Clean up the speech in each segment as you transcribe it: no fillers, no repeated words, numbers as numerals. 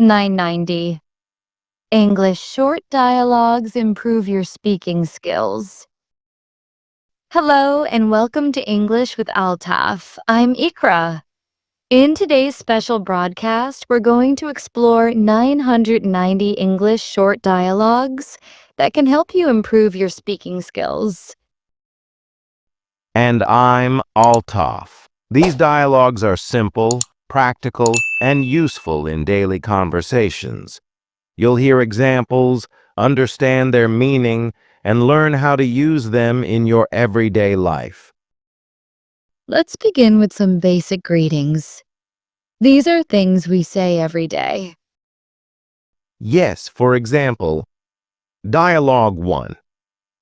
990. English short dialogues improve your speaking skills. Hello and welcome to English with Altaf. I'm Ikra. In today's special broadcast, we're going to explore 990 English short dialogues that can help you improve your speaking skills. And I'm Altaf. These dialogues are simple, practical, and useful in daily conversations. You'll hear examples, understand their meaning, and learn how to use them in your everyday life. Let's begin with some basic greetings. These are things we say every day. Yes, for example, Dialogue 1.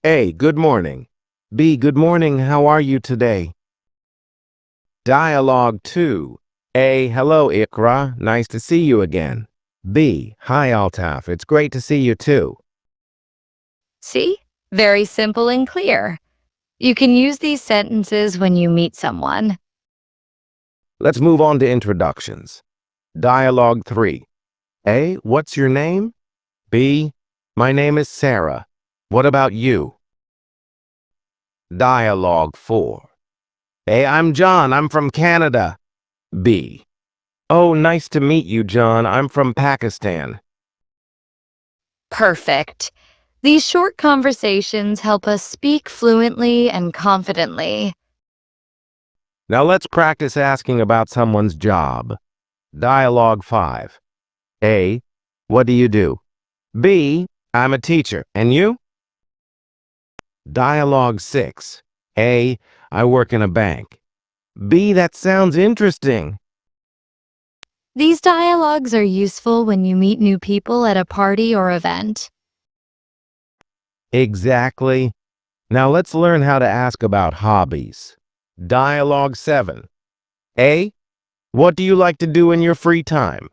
A. Good morning. B. Good morning, how are you today? Dialogue 2. A. Hello, Ikra. Nice to see you again. B. Hi, Altaf. It's great to see you too. See? Very simple and clear. You can use these sentences when you meet someone. Let's move on to introductions. Dialogue 3. A. What's your name? B. My name is Sarah. What about you? Dialogue 4. A. I'm John. I'm from Canada. B. Oh, nice to meet you, John. I'm from Pakistan. Perfect. These short conversations help us speak fluently and confidently. Now let's practice asking about someone's job. Dialogue 5. A. What do you do? B. I'm a teacher. And you? Dialogue 6. A. I work in a bank. B. That sounds interesting. These dialogues are useful when you meet new people at a party or event. Exactly. Now let's learn how to ask about hobbies. Dialogue 7. A. What do you like to do in your free time?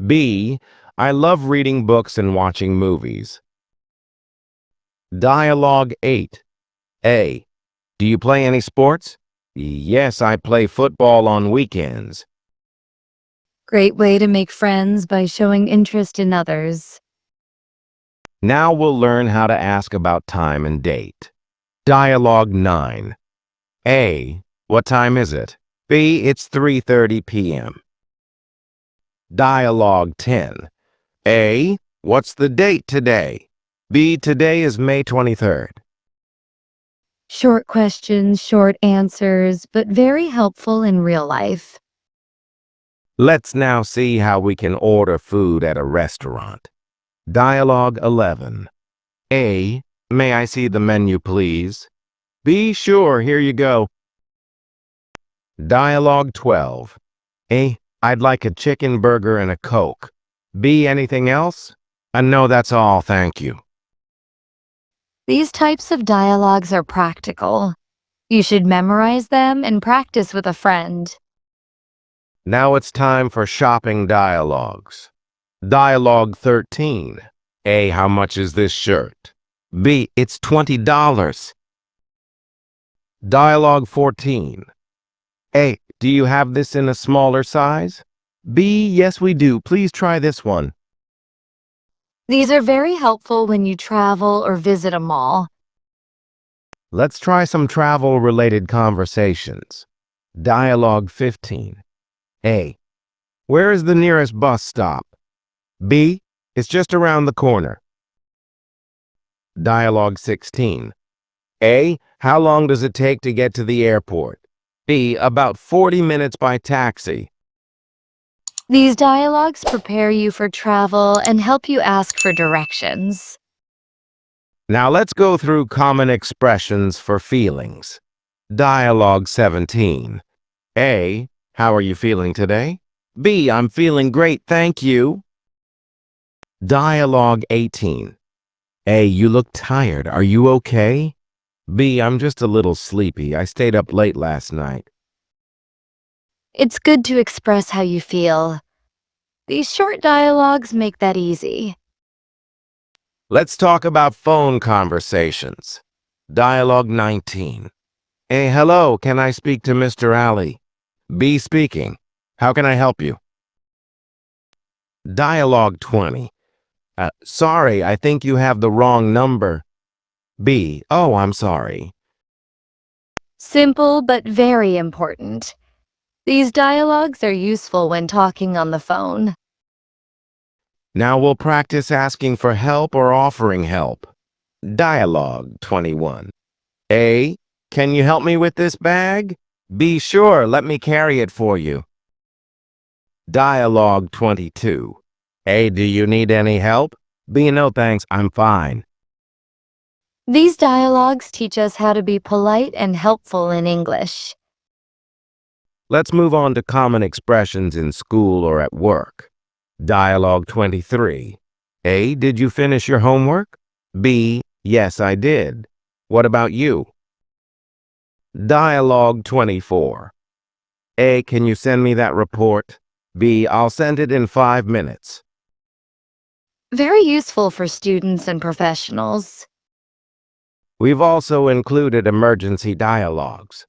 B. I love reading books and watching movies. Dialogue 8. A. Do you play any sports? Yes, I play football on weekends. Great way to make friends by showing interest in others. Now we'll learn how to ask about time and date. Dialogue 9. A. What time is it? B. It's 3:30 p.m. Dialogue 10. A. What's the date today? B. Today is May 23rd. Short questions, short answers, but very helpful in real life. Let's now see how we can order food at a restaurant. Dialogue 11. A. May I see the menu, please? B. Sure, here you go. Dialogue 12. A. I'd like a chicken burger and a Coke. B. Anything else? No, that's all, thank you. These types of dialogues are practical. You should memorize them and practice with a friend. Now it's time for shopping dialogues. Dialogue 13. A. How much is this shirt? B. It's $20. Dialogue 14. A. Do you have this in a smaller size? B. Yes, we do. Please try this one. These are very helpful when you travel or visit a mall. Let's try some travel-related conversations. Dialogue 15. A. Where is the nearest bus stop? B. It's just around the corner. Dialogue 16. A. How long does it take to get to the airport? B. About 40 minutes by taxi. These dialogues prepare you for travel and help you ask for directions. Now let's go through common expressions for feelings. Dialogue 17. A. How are you feeling today? B. I'm feeling great, thank you. Dialogue 18. A. You look tired. Are you okay? B. I'm just a little sleepy. I stayed up late last night. It's good to express how you feel. These short dialogues make that easy. Let's talk about phone conversations. Dialogue 19. A. Hello, can I speak to Mr. Ali? B. Speaking. How can I help you? Dialogue 20. Sorry, I think you have the wrong number. B. Oh, I'm sorry. Simple but very important. These dialogues are useful when talking on the phone. Now we'll practice asking for help or offering help. Dialogue 21. A. Can you help me with this bag? B. Sure, let me carry it for you. Dialogue 22. A. Do you need any help? B. No thanks, I'm fine. These dialogues teach us how to be polite and helpful in English. Let's move on to common expressions in school or at work. Dialogue 23. A. Did you finish your homework? B. Yes, I did. What about you? Dialogue 24. A. Can you send me that report? B. I'll send it in 5 minutes. Very useful for students and professionals. We've also included emergency dialogues.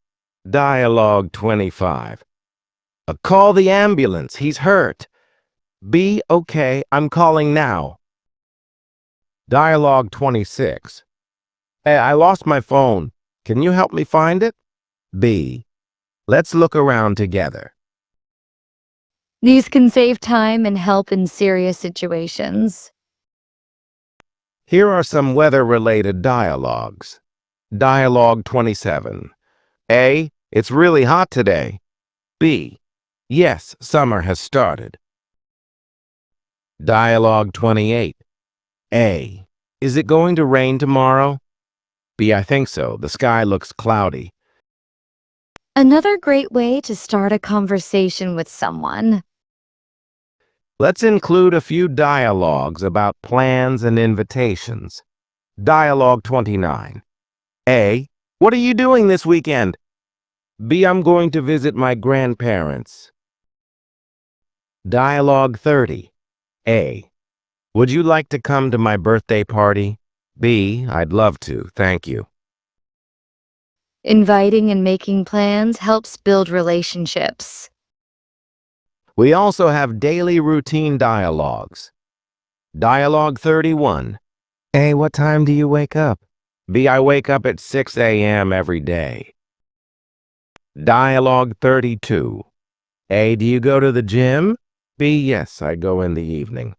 Dialogue 25. Call the ambulance, he's hurt. B. Okay, I'm calling now. Dialogue 26. Hey, I lost my phone. Can you help me find it? B. Let's look around together. These can save time and help in serious situations. Here are some weather-related dialogues. Dialogue 27. A. It's really hot today. B. Yes, summer has started. Dialogue 28. A. Is it going to rain tomorrow? B. I think so. The sky looks cloudy. Another great way to start a conversation with someone. Let's include a few dialogues about plans and invitations. Dialogue 29. A. What are you doing this weekend? B. I'm going to visit my grandparents. Dialogue 30. A. Would you like to come to my birthday party? B. I'd love to, thank you. Inviting and making plans helps build relationships. We also have daily routine dialogues. Dialogue 31. A. What time do you wake up? B. I wake up at 6 a.m. every day. Dialogue 32. A. Do you go to the gym? B. Yes, I go in the evening.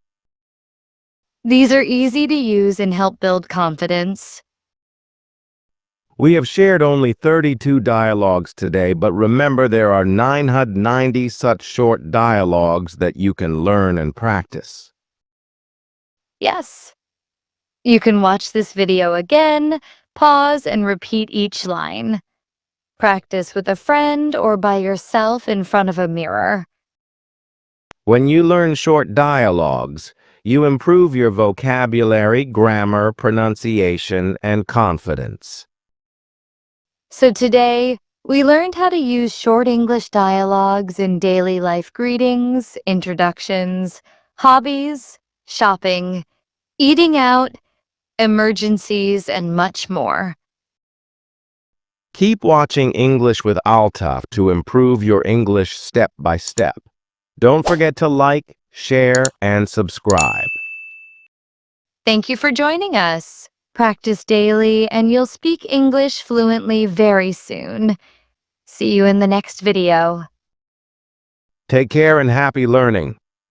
These are easy to use and help build confidence. We have shared only 32 dialogues today, but remember there are 990 such short dialogues that you can learn and practice. Yes. You can watch this video again, pause, and repeat each line. Practice with a friend or by yourself in front of a mirror. When you learn short dialogues, you improve your vocabulary, grammar, pronunciation, and confidence. So today, we learned how to use short English dialogues in daily life greetings, introductions, hobbies, shopping, eating out, emergencies, and much more. Keep watching English with Altaf to improve your English step by step. Don't forget to like, share, and subscribe. Thank you for joining us. Practice daily and you'll speak English fluently very soon. See you in the next video. Take care and happy learning.